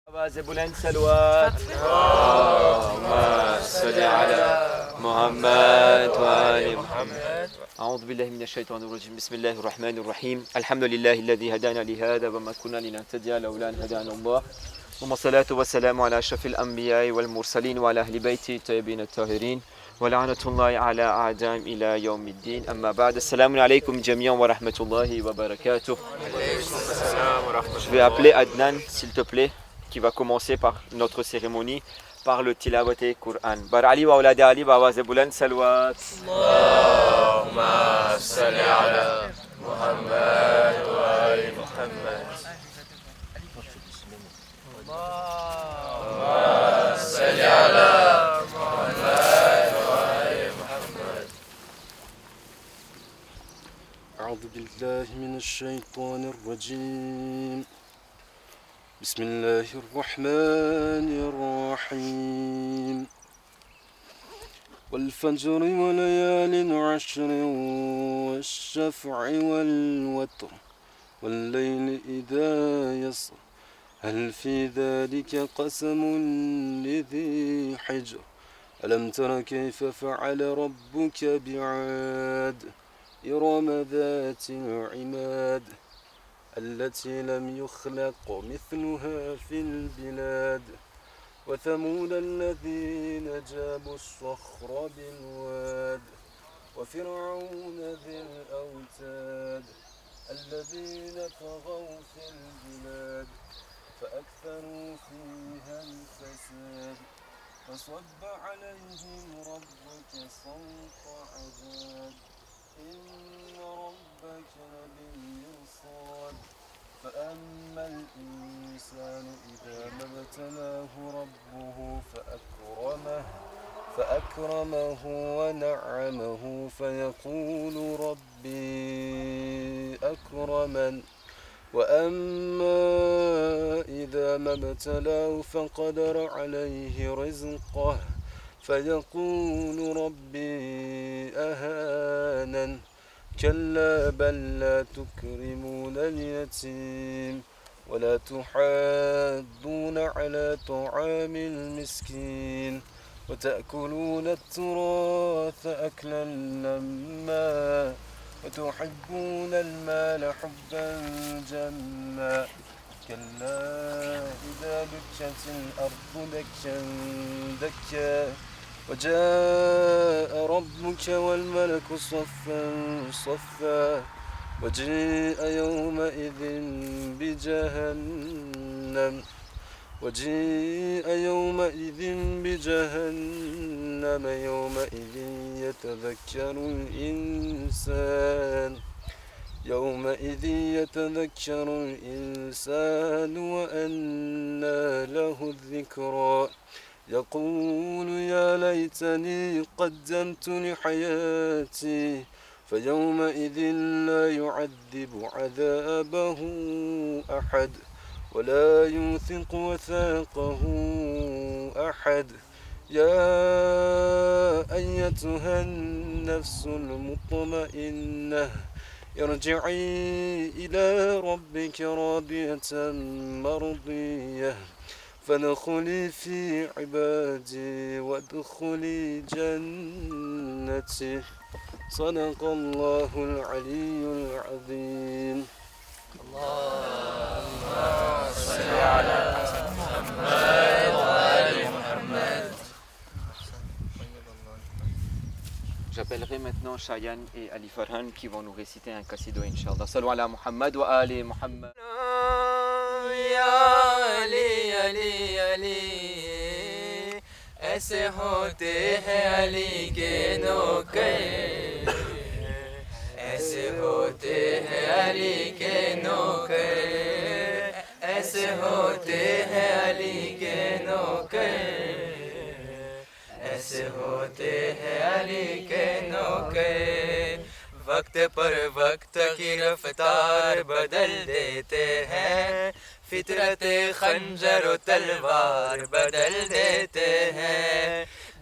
آواز بلند سلوات اللهم صل على محمد وآل محمد. أعوذ بالله من الشيطان الرجيم. بسم الله الرحمن الرحيم. الحمد لله الذي هدانا لهذا وما كنا لنهتدي لولا أن هدانا الله. ثم الصلاة والسلام على أشرف الأنبياء والمرسلين وعلى أهل بيته الطيبين الطاهرين ولعنة الله على أعدائهم إلى يوم الدين. أما بعد. السلام عليكم جميعا ورحمة الله وبركاته. Je vais appeler Adnan, s'il te plaît, qui va commencer par notre cérémonie par le tilawate Qur'an. Bar Ali wa aulad Ali wa awaz buland salawat. Allahumma salli ala Muhammad wa ali Muhammad. Allahumma salli ala Muhammad wa ali Muhammad. أعوذ بالله من الشيطان الرجيم. بسم الله الرحمن الرحيم. والفجر وليال عشر والشفع والوتر والليل إذا يسر هل في ذلك قسم لذي حجر ألم تر كيف فعل ربك بعاد إرم ذات العماد التي لم يخلق مثلها في البلاد وثمود الذين جابوا الصخر بالواد وفرعون ذي الأوتاد الذين طغوا في البلاد فأكثروا فيها الفساد فصب عليهم ربك صوت عذاب إن ربك لبالمرصاد فأما الإنسان إذا ما ابتلاه ربه فأكرمه ونعمه فيقول ربي أكرمن وأما إذا ما ابتلاه فقدر عليه رزقه فيقول ربي أهانن كلا بل لا تكرمون اليتيم ولا تحاضون على طعام المسكين وتأكلون التراث أكلا لما وتحبون المال حبا جما كلا إذا دكت الأرض دكا دكا وجاء ربك والملك صفا صفا وجيء يومئذ بجهنم يومئذ يتذكر الإنسان وأنى له الذكرى يقول يا ليتني قدمت لحياتي فيومئذ لا يعذب عذابه أحد ولا يوثق وثاقه أحد يا أيتها النفس المطمئنة ارجعي إلى ربك راضية مرضية فادخلي في عبادي وادخلي جنتي صدق الله العلي العظيم. اللهم صل على محمد وآل محمد. J'appellerai maintenant Shayan et Ali Farhan qui vont nous réciter un qasido Inch'Allah. Salut ala Muhammad wa ali Muhammad. Ya Ali Ali Ali ऐसे होते हैं अली के नौकर ऐसे होते हैं अली के नौकर ऐसे होते हैं अली के नौकर ऐसे होते हैं अली के नौकर वक्त पर वक्त की रफ्तार बदल देते हैं फितरत खंजर और तलवार बदल देते हैं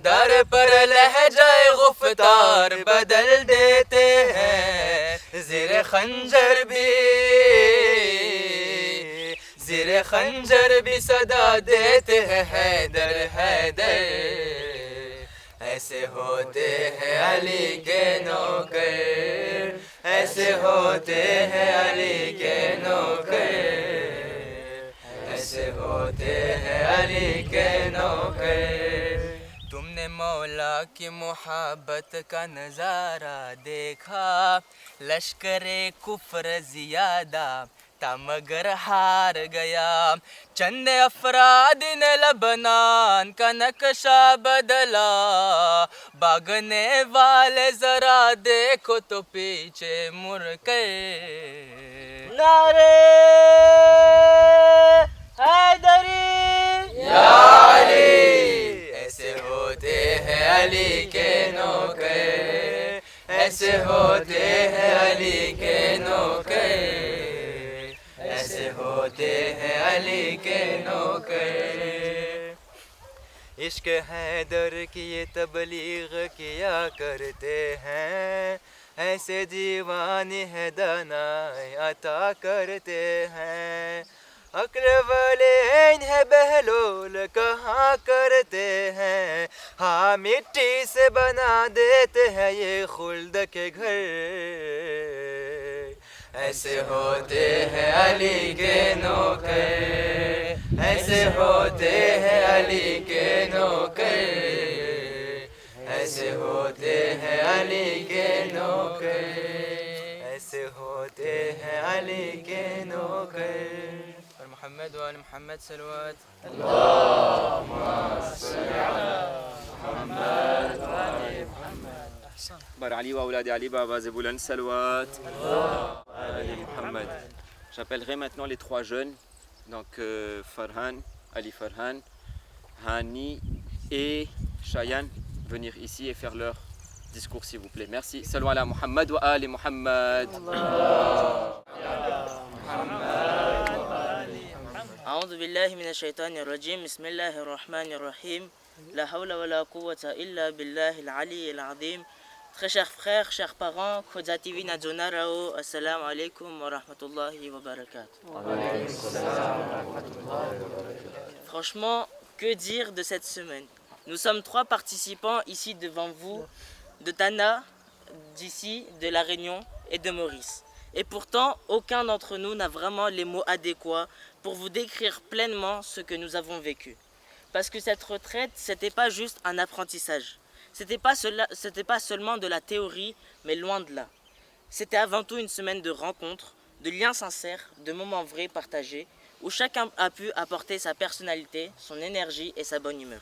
दर पर लहजाए गुफ्तार बदल देते हैं ज़ेर खंजर भी ज़ेरे खंजर भी सदा देते हैं हैदर हैदर। ऐसे होते हैं अली के नौकर, ऐसे होते हैं अली के नौकर, ऐसे होते हैं अली के नौकर। तुमने मौला की मोहब्बत का नज़ारा देखा, लश्करे कुफ्र ज़ियादा था मगर हार गया। चंद अफराद ने लबनान का नक्शा बदला, भागने वाले ज़रा देखो तो पीछे मुड़ कर। नारे हैदरी या अली, ऐसे होते हैं अली के नौकर, ऐसे होते हैं अली के नौकर, ऐसे होते हैं अली के नौकर। इश्क हैदर की ये तबलीग किया करते हैं, ऐसे दीवाने है दानाए अता करते हैं। अक्ल वाले है बहलोल कहाँ करते हैं, हाँ मिट्टी से बना देते हैं ये खुल्द के घर। ऐसे होते हैं अली के नौकर, ऐसे होते हैं अली के नौकर, ऐसे होते हैं अली के नौकर, ऐसे होते हैं अली के नौकर। और मोहम्मद व मोहम्मद सलवात। बर Ali wa Oulad Ali Baba Zeboulan Salwat. Mohamed. J'appellerai maintenant les trois jeunes, donc Farhan, Ali Farhan, Hani et Shayan, venir ici et faire leur discours s'il vous plaît. Merci. Salut ala Muhammad wa Ali Muhammad. أعوذ بالله من الشيطان الرجيم بسم الله الرحمن الرحيم لا حول ولا قوة إلا بالله العلي العظيم. Très chers frères, chers parents, Khoza TV Nadzona Rao, assalamu alaikum wa rahmatullahi wa barakatuh. Franchement, que dire de cette semaine? Nous sommes 3 participants ici devant vous, de Tana, d'ici, de La Réunion et de Maurice. Et pourtant, aucun d'entre nous n'a vraiment les mots adéquats pour vous décrire pleinement ce que nous avons vécu. Parce que cette retraite, c'était pas juste un apprentissage. C'était pas seulement de la théorie, mais loin de là. C'était avant tout une semaine de rencontres, de liens sincères, de moments vrais partagés, où chacun a pu apporter sa personnalité, son énergie et sa bonne humeur.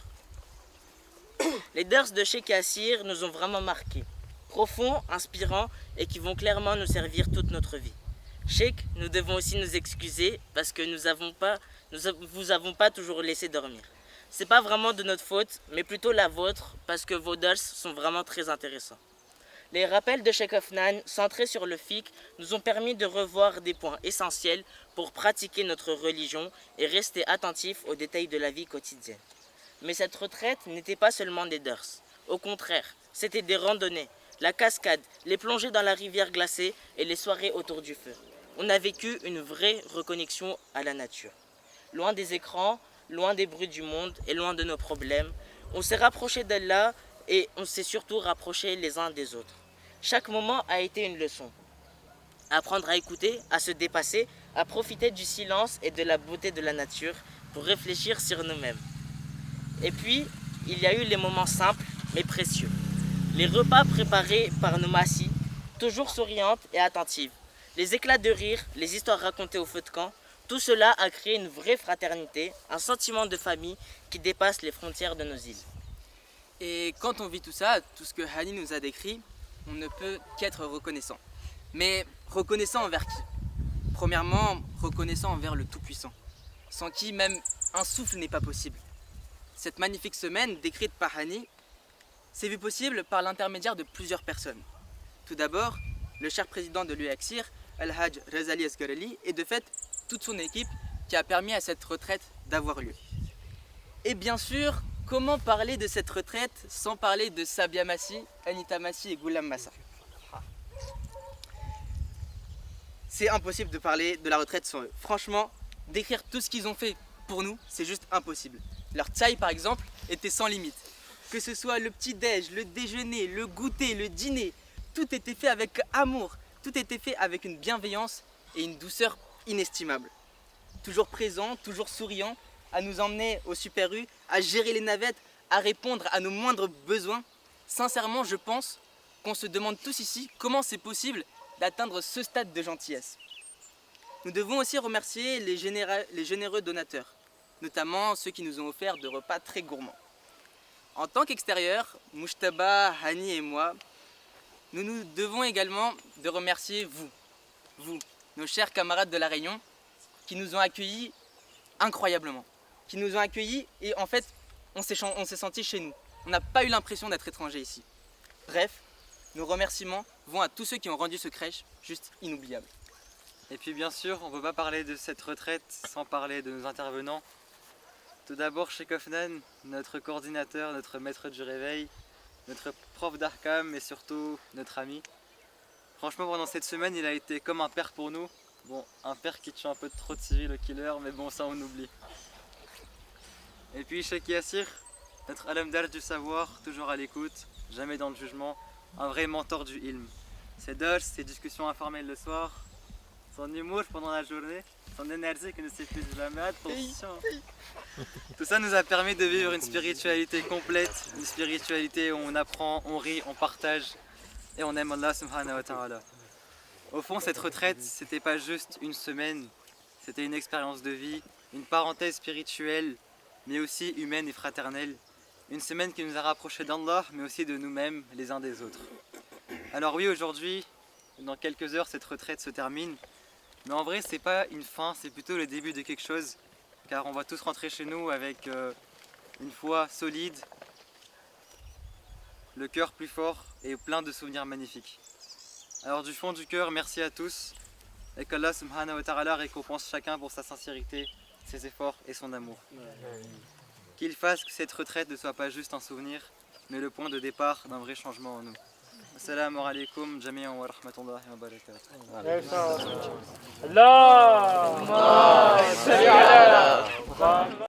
Les dars de Cheikh Yassir nous ont vraiment marqués, profonds, inspirants et qui vont clairement nous servir toute notre vie. Cheikh, nous devons aussi nous excuser parce que vous avons pas toujours laissé dormir. C'est pas vraiment de notre faute, mais plutôt la vôtre, parce que vos dars sont vraiment très intéressants. Les rappels de Cheikh Afnan, centrés sur le fiqh, nous ont permis de revoir des points essentiels pour pratiquer notre religion et rester attentifs aux détails de la vie quotidienne. Mais cette retraite n'était pas seulement des dars. Au contraire, c'était des randonnées, la cascade, les plongées dans la rivière glacée et les soirées autour du feu. On a vécu une vraie reconnexion à la nature. Loin des écrans, loin des bruits du monde et loin de nos problèmes, on s'est rapproché d'Allah et on s'est surtout rapproché les uns des autres. Chaque moment a été une leçon. Apprendre à écouter, à se dépasser, à profiter du silence et de la beauté de la nature pour réfléchir sur nous-mêmes. Et puis, il y a eu les moments simples mais précieux. Les repas préparés par nos massis, toujours souriantes et attentives. Les éclats de rire, les histoires racontées au feu de camp, tout cela a créé une vraie fraternité, un sentiment de famille qui dépasse les frontières de nos îles. Et quand on vit tout ça, tout ce que Hani nous a décrit, on ne peut qu'être reconnaissant. Mais reconnaissant envers qui? Premièrement, reconnaissant envers le Tout-Puissant, sans qui même un souffle n'est pas possible. Cette magnifique semaine décrite par Hani s'est vue possible par l'intermédiaire de plusieurs personnes. Tout d'abord, le cher président de l'UAXIR, Al-Hajj Razali Asgarali, et de fait toute son équipe qui a permis à cette retraite d'avoir lieu. Et bien sûr, comment parler de cette retraite sans parler de Sabia Massi, Anita Massi et Goulam Massa? C'est impossible de parler de la retraite sans eux. Franchement, Décrire tout ce qu'ils ont fait pour nous, c'est juste impossible. Leur taille, par exemple, était sans limite. Que ce soit le petit-déj, le déjeuner, le goûter, le dîner, tout était fait avec amour, tout était fait avec une bienveillance et une douceur inestimables. Toujours présents, toujours souriants, à nous emmener au Super U, à gérer les navettes, à répondre à nos moindres besoins. Sincèrement, je pense qu'on se demande tous ici comment c'est possible d'atteindre ce stade de gentillesse. Nous devons aussi remercier les généreux donateurs, notamment ceux qui nous ont offert de repas très gourmands. En tant qu'extérieur, Mouchtaba, Hani et moi, nous devons également de remercier vous, nos chers camarades de La Réunion, qui nous ont accueillis incroyablement. Qui nous ont accueillis et en fait, on s'est senti chez nous. On n'a pas eu l'impression d'être étrangers ici. Bref, nos remerciements vont à tous ceux qui ont rendu ce crèche juste inoubliable. Et puis bien sûr, on ne peut pas parler de cette retraite sans parler de nos intervenants. Tout d'abord, Cheikh Ofnan, notre coordinateur, notre maître du réveil, notre prof d'Arkham et surtout notre ami. Franchement, pendant cette semaine, il a été comme un père pour nous. Bon, un père qui tue un peu trop de civils au killer, mais bon, ça on oublie. Et puis Cheikh Yassir, notre alamdar du savoir, toujours à l'écoute, jamais dans le jugement, un vrai mentor du ilm. Ses dars, ses discussions informelles le soir, son humour pendant la journée, son énergie qui ne s'épuise jamais, attention. Tout ça nous a permis de vivre une spiritualité complète, une spiritualité où on apprend, on rit, on partage et on aime Allah subhanahu wa ta'ala. Au fond, cette retraite, c'était pas juste une semaine, c'était une expérience de vie, une parenthèse spirituelle, mais aussi humaine et fraternelle. Une semaine qui nous a rapprochés d'Allah, mais aussi de nous-mêmes, les uns des autres. Alors oui, aujourd'hui, dans quelques heures, cette retraite se termine. Mais en vrai, c'est pas une fin, c'est plutôt le début de quelque chose. Car on va tous rentrer chez nous avec une foi solide, le cœur plus fort et plein de souvenirs magnifiques. Alors du fond du cœur, merci à tous. Et qu'Allah subhanahu wa ta'ala récompense chacun pour sa sincérité, ses efforts et son amour. Qu'il fasse que cette retraite ne soit pas juste un souvenir, mais le point de départ d'un vrai changement en nous. Assalamu alaikum jami'an wa rahmatullahi wa barakatuh. اللهم صل على